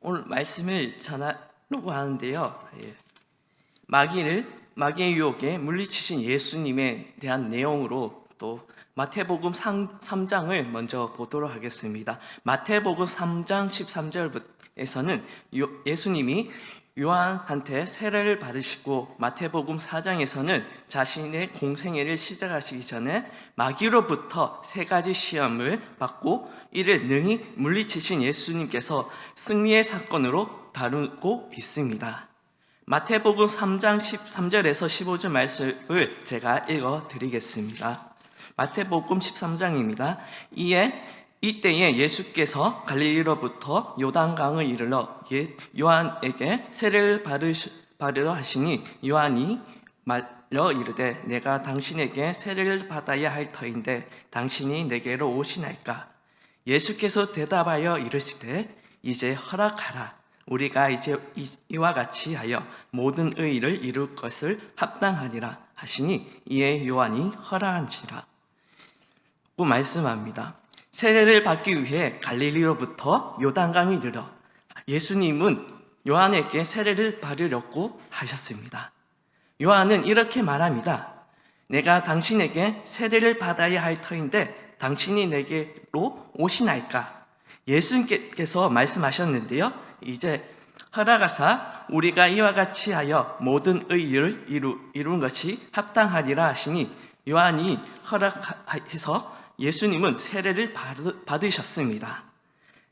오늘 말씀을 전하려고 하는데요. 마귀의 유혹에 물리치신 예수님에 대한 내용으로 또 마태복음 3장을 먼저 보도록 하겠습니다. 마태복음 3장 13절에서는 예수님이 요한한테 세례를 받으시고, 마태복음 4장에서는 자신의 공생애를 시작하시기 전에 마귀로부터 3가지 시험을 받고 이를 능히 물리치신 예수님께서 승리의 사건으로 다루고 있습니다. 마태복음 3장 13절에서 15절 말씀을 제가 읽어 드리겠습니다. 마태복음 13장입니다. 이때에 예수께서 갈릴리로부터 요단강을 이르러 요한에게 세례를 받으려 하시니, 요한이 말러 이르되 내가 당신에게 세례를 받아야 할 터인데 당신이 내게로 오시나이까? 예수께서 대답하여 이르시되 이제 허락하라. 우리가 이제 이와 같이 하여 모든 의의를 이룰 것을 합당하니라 하시니, 이에 요한이 허락한지라 고 말씀합니다. 세례를 받기 위해 갈릴리로부터 요단강에 이르러 예수님은 요한에게 세례를 받으려고 하셨습니다. 요한은 이렇게 말합니다. 내가 당신에게 세례를 받아야 할 터인데 당신이 내게로 오시나이까? 예수님께서 말씀하셨는데요, 이제 허락하사 우리가 이와 같이 하여 모든 의의를 이룬 것이 합당하리라 하시니, 요한이 허락해서 예수님은 세례를 받으셨습니다.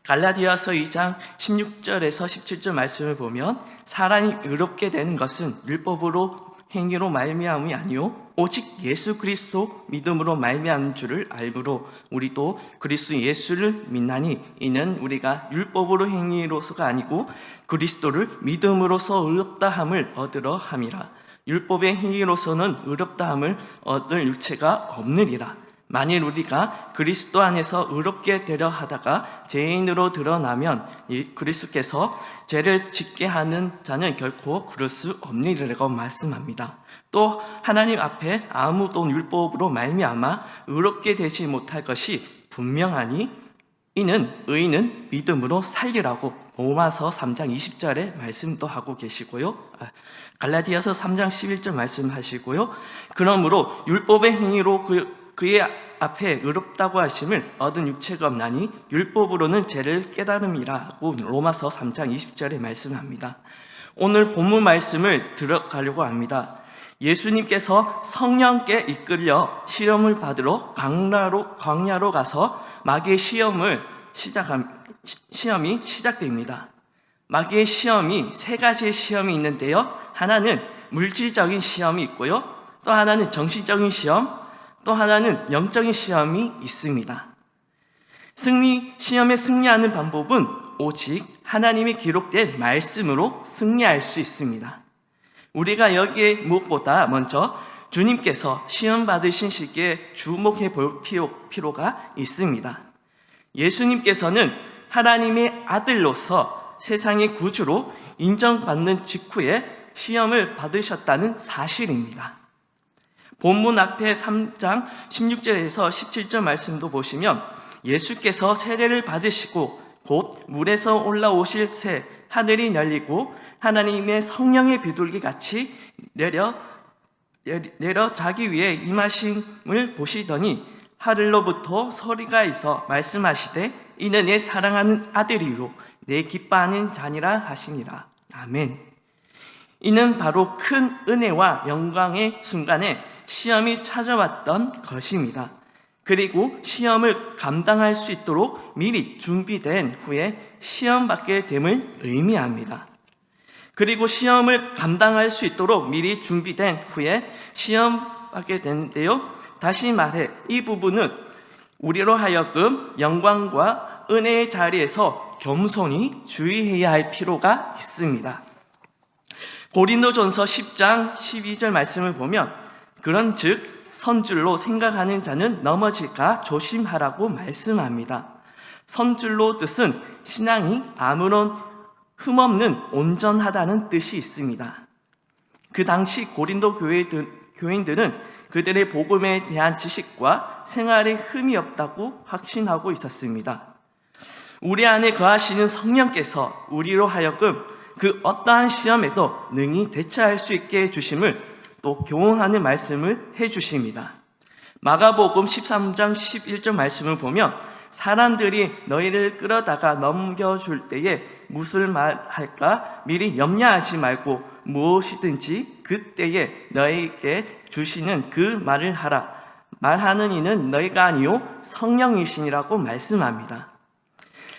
갈라디아서 2장 16절에서 17절 말씀을 보면, 사람이 의롭게 되는 것은 율법으로 행위로 말미암음이 아니요 오직 예수 그리스도 믿음으로 말미암은 줄을 알므로 우리도 그리스도 예수를 믿나니, 이는 우리가 율법으로 행위로서가 아니고 그리스도를 믿음으로써 의롭다함을 얻으러 함이라. 율법의 행위로서는 의롭다함을 얻을 육체가 없느니라. 만일 우리가 그리스도 안에서 의롭게 되려 하다가 죄인으로 드러나면 그리스도께서 죄를 짓게 하는 자는 결코 그럴 수 없느니라고 말씀합니다. 또 하나님 앞에 아무도 율법으로 말미암아 의롭게 되지 못할 것이 분명하니, 이는 의인은 믿음으로 살리라고 로마서 3장 20절에 말씀도 하고 계시고요. 갈라디아서 3장 11절 말씀하시고요. 그러므로 율법의 행위로 그의 앞에 의롭다고 하심을 얻은 육체가 없나니 율법으로는 죄를 깨달음이라고 로마서 3장 20절에 말씀합니다. 오늘 본문 말씀을 들어가려고 합니다. 예수님께서 성령께 이끌려 시험을 받으러 광야로 가서 마귀의 시험이 시작됩니다. 마귀의 시험이 3가지의 시험이 있는데요, 하나는 물질적인 시험이 있고요, 또 하나는 정신적인 시험, 또 하나는 영적인 시험이 있습니다. 시험에 승리하는 방법은 오직 하나님이 기록된 말씀으로 승리할 수 있습니다. 우리가 여기에 무엇보다 먼저 주님께서 시험 받으신 시기에 주목해 볼 필요가 있습니다. 예수님께서는 하나님의 아들로서 세상의 구주로 인정받는 직후에 시험을 받으셨다는 사실입니다. 본문 앞에 3장 16절에서 17절 말씀도 보시면, 예수께서 세례를 받으시고 곧 물에서 올라오실 새 하늘이 열리고 하나님의 성령의 비둘기 같이 내려 자기 위에 임하심을 보시더니 하늘로부터 소리가 있어 말씀하시되 이는 내 사랑하는 아들이요 내 기뻐하는 자니라 하시니라. 아멘. 이는 바로 큰 은혜와 영광의 순간에 시험이 찾아왔던 것입니다. 그리고 시험을 감당할 수 있도록 미리 준비된 후에 시험 받게 됨을 의미합니다. 그리고 시험을 감당할 수 있도록 미리 준비된 후에 시험 받게 되는데요, 다시 말해 이 부분은 우리로 하여금 영광과 은혜의 자리에서 겸손히 주의해야 할 필요가 있습니다. 고린도전서 10장 12절 말씀을 보면, 그런즉 선줄로 생각하는 자는 넘어질까 조심하라고 말씀합니다. 선줄로 뜻은 신앙이 아무런 흠없는 온전하다는 뜻이 있습니다. 그 당시 고린도 교인들은 그들의 복음에 대한 지식과 생활에 흠이 없다고 확신하고 있었습니다. 우리 안에 거하시는 성령께서 우리로 하여금 그 어떠한 시험에도 능히 대처할 수 있게 해주심을 또 교훈하는 말씀을 해주십니다. 마가복음 13장 11절 말씀을 보면 사람들이 너희를 끌어다가 넘겨줄 때에 무엇을 말할까 미리 염려하지 말고 무엇이든지 그때에 너희에게 주시는 그 말을 하라. 말하는 이는 너희가 아니요 성령이시니라고 말씀합니다.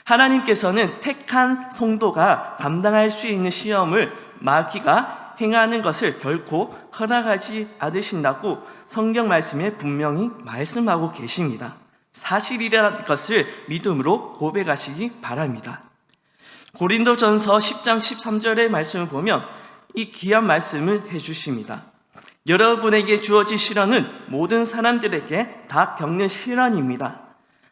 하나님께서는 택한 성도가 감당할 수 있는 시험을 마귀가 행하는 것을 결코 허락하지 않으신다고 성경 말씀에 분명히 말씀하고 계십니다. 사실이라는 것을 믿음으로 고백하시기 바랍니다. 고린도전서 10장 13절의 말씀을 보면 이 귀한 말씀을 해주십니다. 여러분에게 주어진 시련은 모든 사람들에게 다 겪는 시련입니다.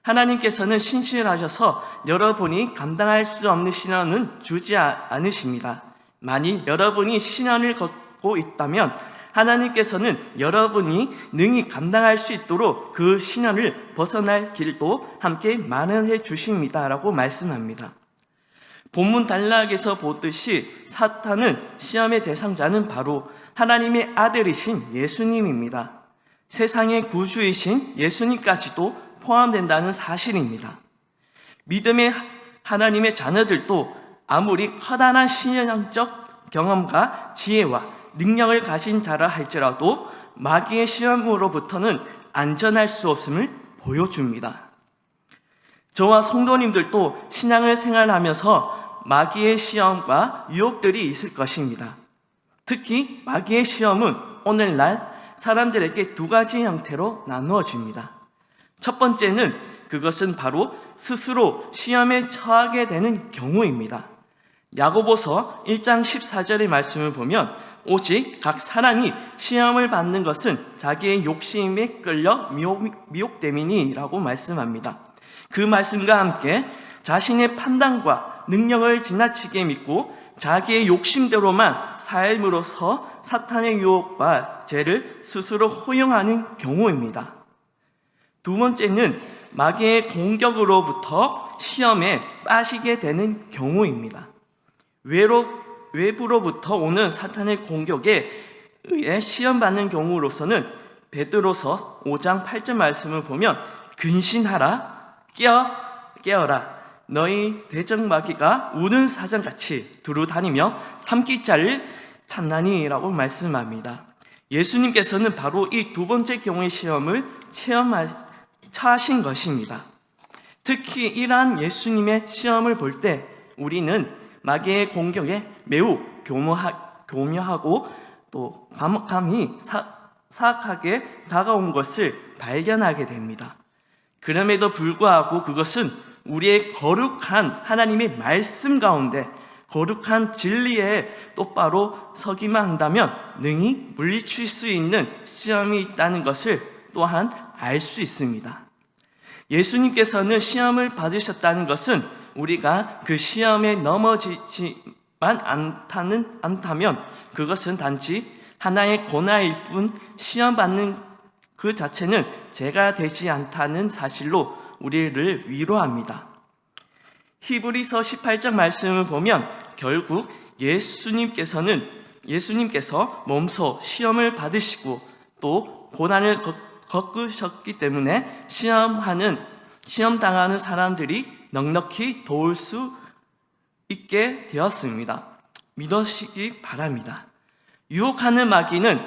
하나님께서는 신실하셔서 여러분이 감당할 수 없는 시련은 주지 않으십니다. 만일 여러분이 시련을 겪고 있다면 하나님께서는 여러분이 능히 감당할 수 있도록 그 시련을 벗어날 길도 함께 마련해 주십니다 라고 말씀합니다. 본문 단락에서 보듯이 사탄은 시험의 대상자는 바로 하나님의 아들이신 예수님입니다. 세상의 구주이신 예수님까지도 포함된다는 사실입니다. 믿음의 하나님의 자녀들도 아무리 커다란 신앙적 경험과 지혜와 능력을 가진 자라 할지라도 마귀의 시험으로부터는 안전할 수 없음을 보여줍니다. 저와 성도님들도 신앙을 생활하면서 마귀의 시험과 유혹들이 있을 것입니다. 특히 마귀의 시험은 오늘날 사람들에게 두 가지 형태로 나누어집니다. 첫 번째는 그것은 바로 스스로 시험에 처하게 되는 경우입니다. 야고보서 1장 14절의 말씀을 보면 오직 각 사람이 시험을 받는 것은 자기의 욕심에 끌려 미혹됨이니라고 말씀합니다. 그 말씀과 함께 자신의 판단과 능력을 지나치게 믿고 자기의 욕심대로만 삶으로써 사탄의 유혹과 죄를 스스로 허용하는 경우입니다. 두 번째는 마귀의 공격으로부터 시험에 빠지게 되는 경우입니다. 외부로부터 오는 사탄의 공격에 의해 시험받는 경우로서는 베드로서 5장 8절 말씀을 보면 근신하라 깨어라 너희 대적마귀가 우는 사자같이 두루 다니며 삼킬 자를 찾나니라고 말씀합니다. 예수님께서는 바로 이 두 번째 경우의 시험을 처하신 것입니다. 특히 이러한 예수님의 시험을 볼 때 우리는 마귀의 공격에 매우 교묘하고 또 과묵함이 사악하게 다가온 것을 발견하게 됩니다. 그럼에도 불구하고 그것은 우리의 거룩한 하나님의 말씀 가운데 거룩한 진리에 똑바로 서기만 한다면 능히 물리칠 수 있는 시험이 있다는 것을 또한 알 수 있습니다. 예수님께서는 시험을 받으셨다는 것은 우리가 그 시험에 넘어지지만 않다면 그것은 단지 하나의 고난일 뿐 시험받는 그 자체는 죄가 되지 않다는 사실로 우리를 위로합니다. 히브리서 18장 말씀을 보면 결국 예수님께서 몸소 시험을 받으시고 또 고난을 겪으셨기 때문에 시험당하는 사람들이 넉넉히 도울 수 있게 되었습니다. 믿으시기 바랍니다. 유혹하는 마귀는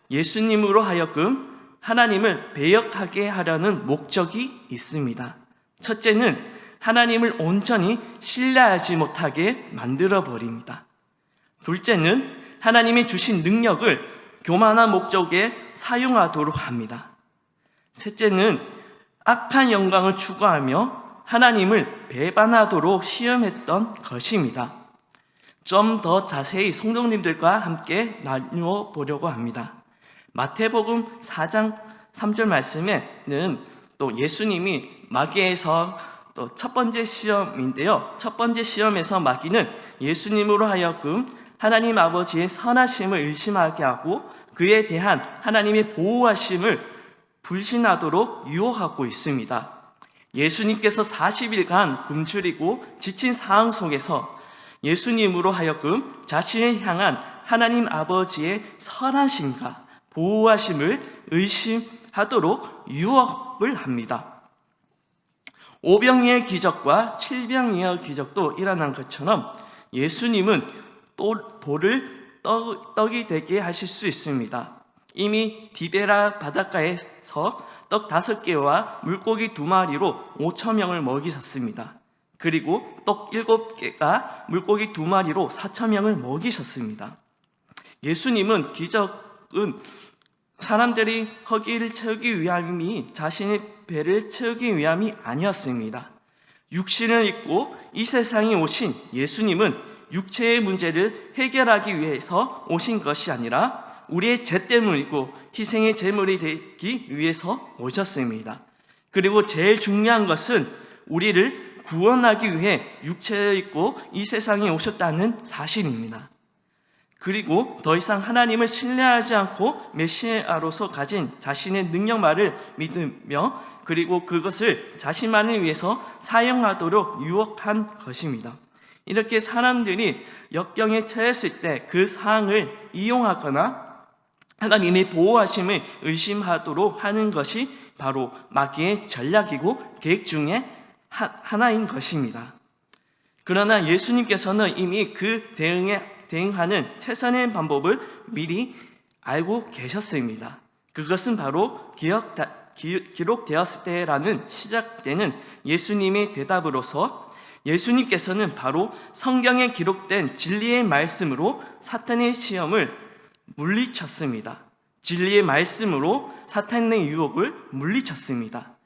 예수님으로 하여금 하나님을 배역하게 하려는 목적이 있습니다. 첫째는 하나님을 온전히 신뢰하지 못하게 만들어버립니다. 둘째는 하나님이 주신 능력을 교만한 목적에 사용하도록 합니다. 셋째는 악한 영광을 추구하며 하나님을 배반하도록 시험했던 것입니다. 좀 더 자세히 성도님들과 함께 나누어 보려고 합니다. 마태복음 4장 3절 말씀에는 또 예수님이 마귀에서 또 첫 번째 시험인데요. 첫 번째 시험에서 마귀는 예수님으로 하여금 하나님 아버지의 선하심을 의심하게 하고 그에 대한 하나님의 보호하심을 불신하도록 유혹하고 있습니다. 예수님께서 40일간 굶주리고 지친 상황 속에서 예수님으로 하여금 자신을 향한 하나님 아버지의 선하심과 보호하심을 의심하도록 유혹을 합니다. 오병이의 기적과 칠병이의 기적도 일어난 것처럼 예수님은 또 돌을 떡이 되게 하실 수 있습니다. 이미 디베라 바닷가에서 떡 5개와 물고기 2마리로 5,000명을 먹이셨습니다. 그리고 떡 7개가 물고기 2마리로 4,000명을 먹이셨습니다. 예수님은 기적은 사람들이 허기를 채우기 위함이 자신의 배를 채우기 위함이 아니었습니다. 육신을 입고 이 세상에 오신 예수님은 육체의 문제를 해결하기 위해서 오신 것이 아니라 우리의 죄 때문이고 희생의 제물이 되기 위해서 오셨습니다. 그리고 제일 중요한 것은 우리를 구원하기 위해 육체를 입고 이 세상에 오셨다는 사실입니다. 그리고 더 이상 하나님을 신뢰하지 않고 메시아로서 가진 자신의 능력만을 믿으며 그리고 그것을 자신만을 위해서 사용하도록 유혹한 것입니다. 이렇게 사람들이 역경에 처했을 때 그 상황을 이용하거나 하나님의 보호하심을 의심하도록 하는 것이 바로 마귀의 전략이고 계획 중에 하나인 것입니다. 그러나 예수님께서는 이미 그 대응하는 최선의 방법을 미리 알고 계셨습니다. 그것은 바로 기록되었을 때라는 시작되는 예수님의 대답으로서 예수님께서는 바로 성경에 기록된 진리의 말씀으로 사탄의 시험을 물리쳤습니다. 진리의 말씀으로 사탄의 유혹을 물리쳤습니다.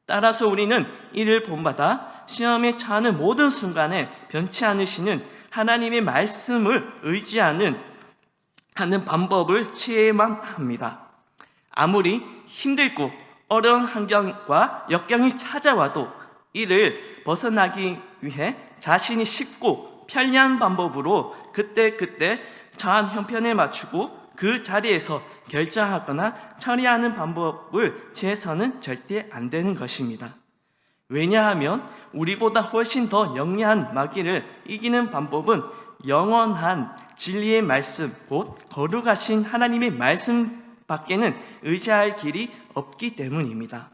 따라서 우리는 이를 본받아 시험에 처하는 모든 순간에 변치 않으시는 하나님의 말씀을 의지하는 방법을 취해야만 합니다. 아무리 힘들고 어려운 환경과 역경이 찾아와도 이를 벗어나기 위해 자신이 쉽고 편리한 방법으로 그때그때 처한 형편에 맞추고 그 자리에서 결정하거나 처리하는 방법을 취해서는 절대 안 되는 것입니다. 왜냐하면 우리보다 훨씬 더 영리한 마귀를 이기는 방법은 영원한 진리의 말씀, 곧 거룩하신 하나님의 말씀 밖에는 의지할 길이 없기 때문입니다.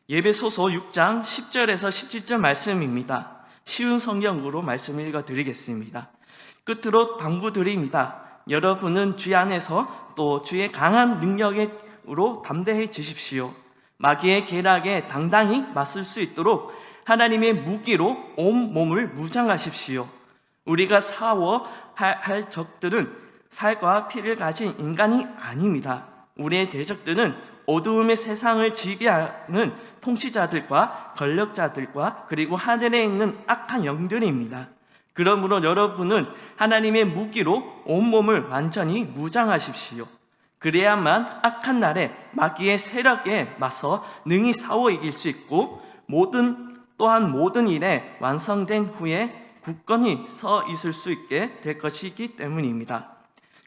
예배소서 6장 10절에서 17절 말씀입니다. 쉬운 성경으로 말씀을 읽어드리겠습니다. 끝으로 당부드립니다. 여러분은 주 안에서 또 주의 강한 능력으로 담대해지십시오. 마귀의 계략에 당당히 맞설 수 있도록 하나님의 무기로 온 몸을 무장하십시오. 우리가 할 적들은 살과 피를 가진 인간이 아닙니다. 우리의 대적들은 어두움의 세상을 지배하는 통치자들과 권력자들과 그리고 하늘에 있는 악한 영들입니다. 그러므로 여러분은 하나님의 무기로 온몸을 완전히 무장하십시오. 그래야만 악한 날에 마귀의 세력에 맞서 능히 싸워 이길 수 있고 또한 모든 일에 완성된 후에 굳건히 서 있을 수 있게 될 것이기 때문입니다.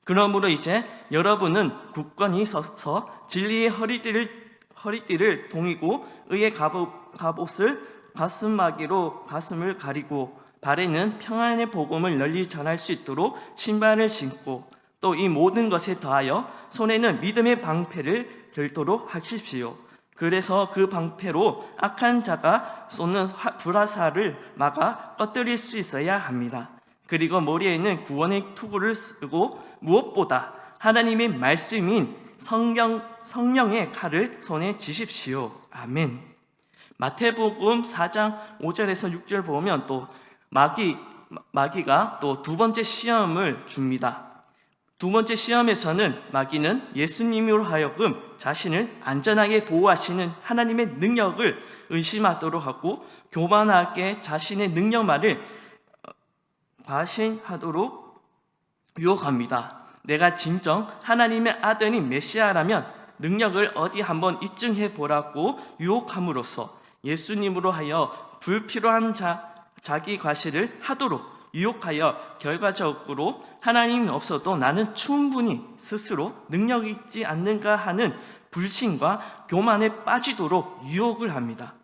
그러므로 이제 여러분은 굳건히 서서 진리의 허리띠를 동이고 의의 갑옷을 가슴마기로 가슴을 가리고 발에는 평안의 복음을 널리 전할 수 있도록 신발을 신고 또 이 모든 것에 더하여 손에는 믿음의 방패를 들도록 하십시오. 그래서 그 방패로 악한 자가 쏘는 불화살을 막아 꺼뜨릴 수 있어야 합니다. 그리고 머리에는 구원의 투구를 쓰고 무엇보다 하나님의 말씀인 성령의 칼을 손에 쥐십시오. 아멘. 마태복음 4장 5절에서 6절 보면 또 마귀가 또 두 번째 시험을 줍니다. 두 번째 시험에서는 마귀는 예수님으로 하여금 자신을 안전하게 보호하시는 하나님의 능력을 의심하도록 하고 교만하게 자신의 능력만을 과신하도록 유혹합니다. 내가 진정 하나님의 아들인 메시아라면 능력을 어디 한번 입증해 보라고 유혹함으로써 예수님으로 하여 불필요한 자기 과시를 하도록 유혹하여 결과적으로 하나님이 없어도 나는 충분히 스스로 능력이 있지 않는가 하는 불신과 교만에 빠지도록 유혹을 합니다.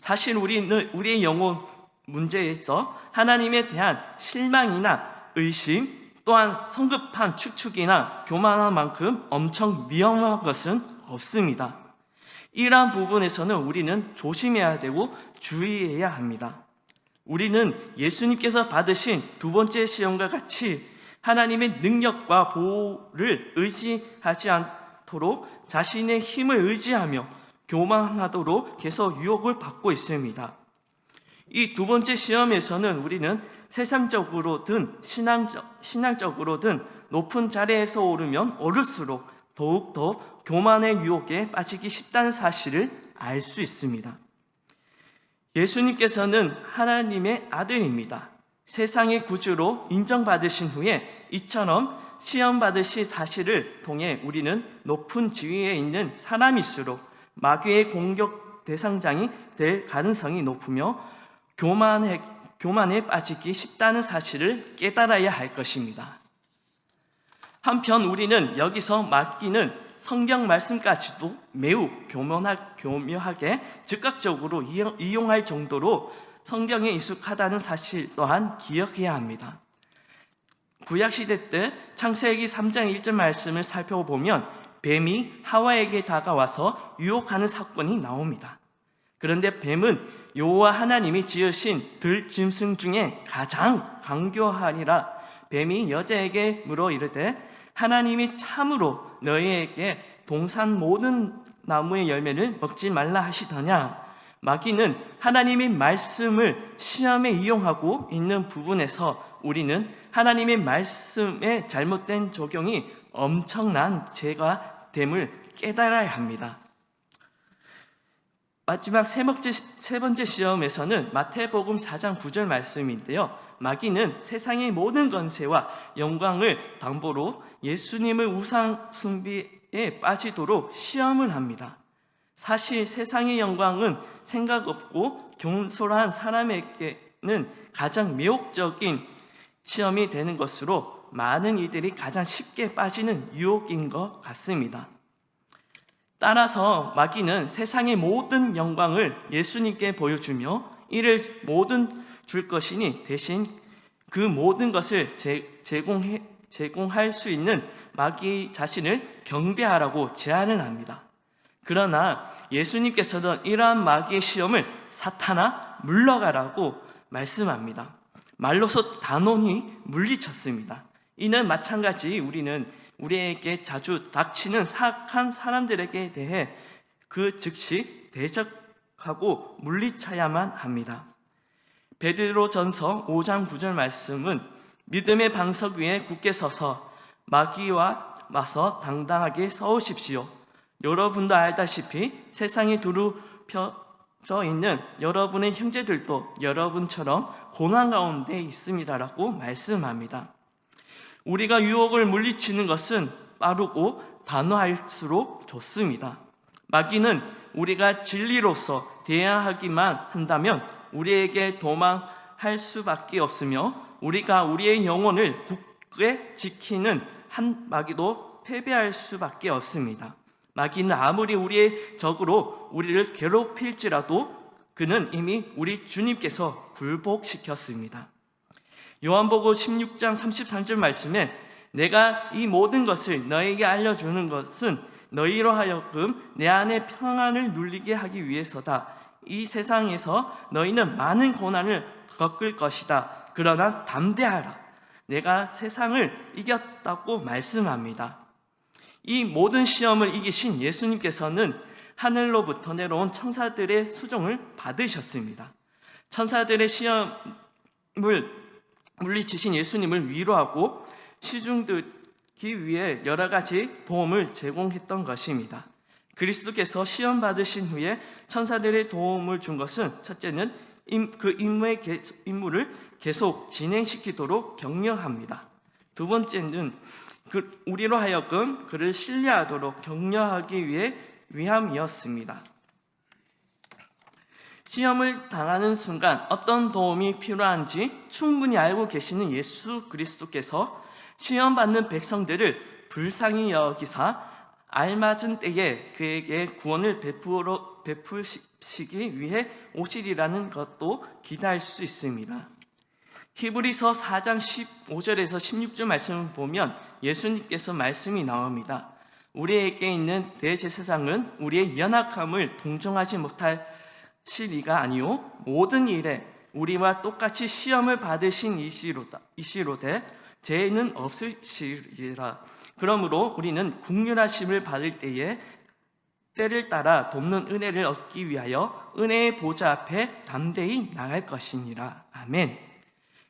사실 우리의 영혼 문제에서 하나님에 대한 실망이나 의심, 또한 성급한 축축이나 교만한 만큼 엄청 위험한 것은 없습니다. 이러한 부분에서는 우리는 조심해야 되고 주의해야 합니다. 우리는 예수님께서 받으신 두 번째 시험과 같이 하나님의 능력과 보호를 의지하지 않도록 자신의 힘을 의지하며 교만하도록 계속 유혹을 받고 있습니다. 이 두 번째 시험에서는 우리는 세상적으로든 신앙적으로든 높은 자리에서 오르면 오를수록 더욱더 교만의 유혹에 빠지기 쉽다는 사실을 알 수 있습니다. 예수님께서는 하나님의 아들입니다. 세상의 구주로 인정받으신 후에 이처럼 시험받으실 사실을 통해 우리는 높은 지위에 있는 사람일수록 마귀의 공격 대상장이 될 가능성이 높으며 교만에 빠지기 쉽다는 사실을 깨달아야 할 것입니다. 한편 우리는 여기서 마귀는 성경 말씀까지도 매우 교묘하게 즉각적으로 이용할 정도로 성경에 익숙하다는 사실 또한 기억해야 합니다. 구약시대 때 창세기 3장 1절 말씀을 살펴보면 뱀이 하와에게 다가와서 유혹하는 사건이 나옵니다. 그런데 뱀은 여호와 하나님이 지으신 들짐승 중에 가장 강교하니라. 뱀이 여자에게 물어 이르되 하나님이 참으로 너희에게 동산 모든 나무의 열매를 먹지 말라 하시더냐. 마귀는 하나님의 말씀을 시험에 이용하고 있는 부분에서 우리는 하나님의 말씀의 잘못된 적용이 엄청난 죄가 됨을 깨달아야 합니다. 마지막 세 번째 시험에서는 마태복음 4장 9절 말씀인데요. 마귀는 세상의 모든 권세와 영광을 담보로 예수님을 우상 숭배에 빠지도록 시험을 합니다. 사실 세상의 영광은 생각 없고 경솔한 사람에게는 가장 매혹적인 시험이 되는 것으로 많은 이들이 가장 쉽게 빠지는 유혹인 것 같습니다. 따라서 마귀는 세상의 모든 영광을 예수님께 보여주며 이를 모든 줄 것이니 대신 그 모든 것을 제공할 수 있는 마귀 자신을 경배하라고 제안을 합니다. 그러나 예수님께서는 이러한 마귀의 시험을 사탄아 물러가라고 말씀합니다. 말로서 단호히 물리쳤습니다. 이는 마찬가지 우리에게 자주 닥치는 사악한 사람들에게 대해 그 즉시 대적하고 물리쳐야만 합니다. 베드로전서 5장 9절 말씀은 믿음의 방석 위에 굳게 서서 마귀와 맞서 당당하게 싸우십시오. 여러분도 알다시피 세상에 두루 펴져 있는 여러분의 형제들도 여러분처럼 고난 가운데 있습니다라고 말씀합니다. 우리가 유혹을 물리치는 것은 빠르고 단호할수록 좋습니다. 마귀는 우리가 진리로서 대항하기만 한다면 우리에게 도망할 수밖에 없으며 우리가 우리의 영혼을 굳게 지키는 한 마귀도 패배할 수밖에 없습니다. 마귀는 아무리 우리의 적으로 우리를 괴롭힐지라도 그는 이미 우리 주님께서 굴복시켰습니다. 요한복음 16장 33절 말씀에 내가 이 모든 것을 너에게 알려주는 것은 너희로 하여금 내 안에 평안을 누리게 하기 위해서다. 이 세상에서 너희는 많은 고난을 겪을 것이다. 그러나 담대하라. 내가 세상을 이겼다고 말씀합니다. 이 모든 시험을 이기신 예수님께서는 하늘로부터 내려온 천사들의 수종을 받으셨습니다. 천사들의 시험을 물리치신 예수님을 위로하고 시중듣기 위해 여러 가지 도움을 제공했던 것입니다. 그리스도께서 시험 받으신 후에 천사들의 도움을 준 것은 첫째는 그 임무를 계속 진행시키도록 격려합니다. 두 번째는 우리로 하여금 그를 신뢰하도록 격려하기 위함이었습니다. 시험을 당하는 순간 어떤 도움이 필요한지 충분히 알고 계시는 예수 그리스도께서 시험받는 백성들을 불쌍히 여기사 알맞은 때에 그에게 구원을 베푸시기 위해 오시리라는 것도 기대할 수 있습니다. 히브리서 4장 15절에서 16절 말씀을 보면 예수님께서 말씀이 나옵니다. 우리에게 있는 대제사장은 우리의 연약함을 동정하지 못하실 이가 아니요 모든 일에 우리와 똑같이 시험을 받으신 이시로되 죄는 없으시리라. 그러므로 우리는 긍휼하심을 받을 때에 때를 따라 돕는 은혜를 얻기 위하여 은혜의 보좌 앞에 담대히 나갈 것이니라. 아멘.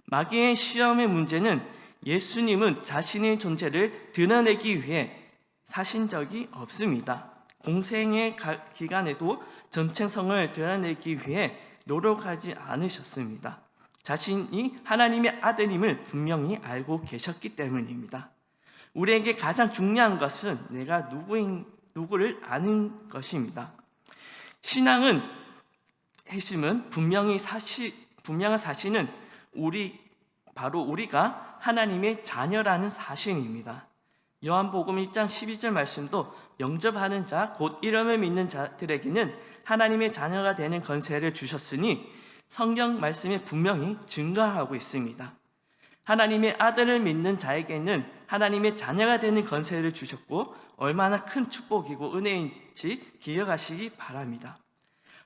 마귀의 시험의 문제는 예수님은 자신의 존재를 드러내기 위해 사신 적이 없습니다. 공생의 기간에도 정체성을 드러내기 위해 노력하지 않으셨습니다. 자신이 하나님의 아들임을 분명히 알고 계셨기 때문입니다. 우리에게 가장 중요한 것은 내가 누구를 아는 것입니다. 신앙은 핵심은 분명한 사실은 바로 우리가 하나님의 자녀라는 사실입니다. 요한복음 1장 12절 말씀도 영접하는 자 곧 이름을 믿는 자들에게는 하나님의 자녀가 되는 권세를 주셨으니 성경 말씀에 분명히 증거하고 있습니다. 하나님의 아들을 믿는 자에게는 하나님의 자녀가 되는 권세를 주셨고 얼마나 큰 축복이고 은혜인지 기억하시기 바랍니다.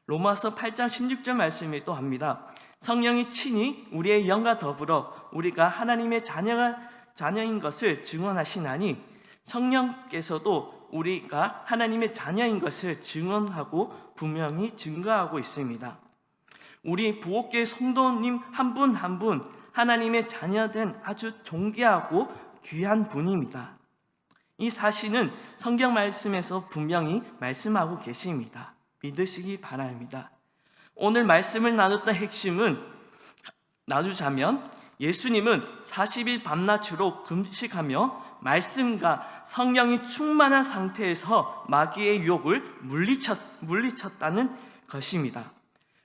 로마서 8장 16절 말씀에 또 합니다. 성령이 친히 우리의 영과 더불어 우리가 하나님의 자녀인 것을 증언하시나니 성령께서도 우리가 하나님의 자녀인 것을 증언하고 분명히 증거하고 있습니다. 우리 부옥교회 성도님 한 분 한 분 하나님의 자녀된 아주 존귀하고 귀한 분입니다. 이 사실은 성경 말씀에서 분명히 말씀하고 계십니다. 믿으시기 바랍니다. 오늘 말씀을 나눴던 핵심은 나누자면 예수님은 40일 밤낮으로 금식하며 말씀과 성령이 충만한 상태에서 마귀의 유혹을 물리쳤다는 것입니다.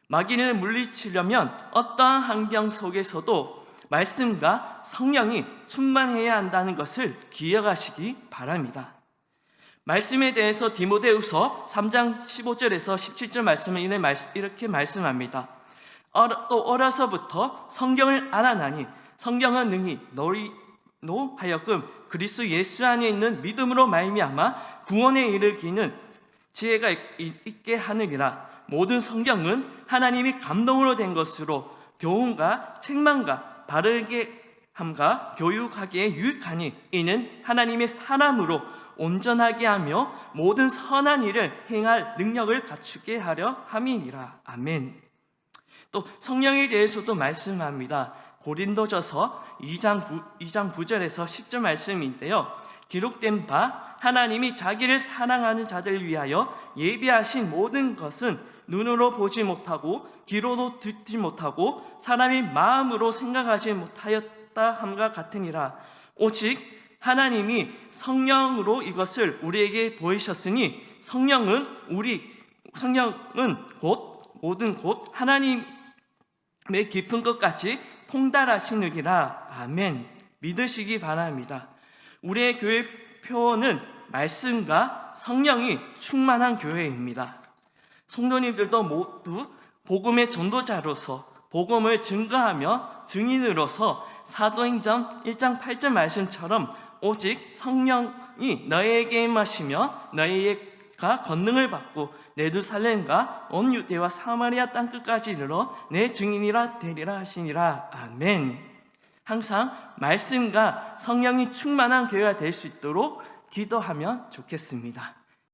마귀를 물리치려면 어떠한 환경 속에서도 말씀과 성령이 충만해야 한다는 것을 기억하시기 바랍니다. 말씀에 대해서 디모데후서 3장 15절에서 17절 말씀은 이렇게 말씀합니다. 또 어려서부터 성경을 알아나니 성경은 능히 너희로 하여금 그리스도 예수 안에 있는 믿음으로 말미암아 구원에 이르기는 지혜가 있게 하느니라. 모든 성경은 하나님이 감동으로 된 것으로 교훈과 책망과 바르게 함과 교육하기에 유익하니 이는 하나님의 사람으로 온전하게 하며 모든 선한 일을 행할 능력을 갖추게 하려 함이니라. 아멘. 또 성령에 대해서도 말씀합니다. 고린도전서 2장 9절에서 10절 말씀인데요. 기록된 바 하나님이 자기를 사랑하는 자들을 위하여 예비하신 모든 것은 눈으로 보지 못하고 귀로도 듣지 못하고 사람이 마음으로 생각하지 못하였다 함과 같으니라. 오직 하나님이 성령으로 이것을 우리에게 보이셨으니 성령은 모든 곧 하나님의 깊은 것까지 통달하시느니라. 아멘. 믿으시기 바랍니다. 우리의 교회 표어는 말씀과 성령이 충만한 교회입니다. 성도님들도 모두 복음의 전도자로서 복음을 증거하며 증인으로서 사도행전 1장 8절 말씀처럼 오직 성령이 너희에게 임하시며 너희가 권능을 받고 예루살렘과 온 유대와 사마리아 땅끝까지 이르러 내 증인이라 되리라 하시니라. 아멘. 항상 말씀과 성령이 충만한 교회가 될 수 있도록 기도하면 좋겠습니다.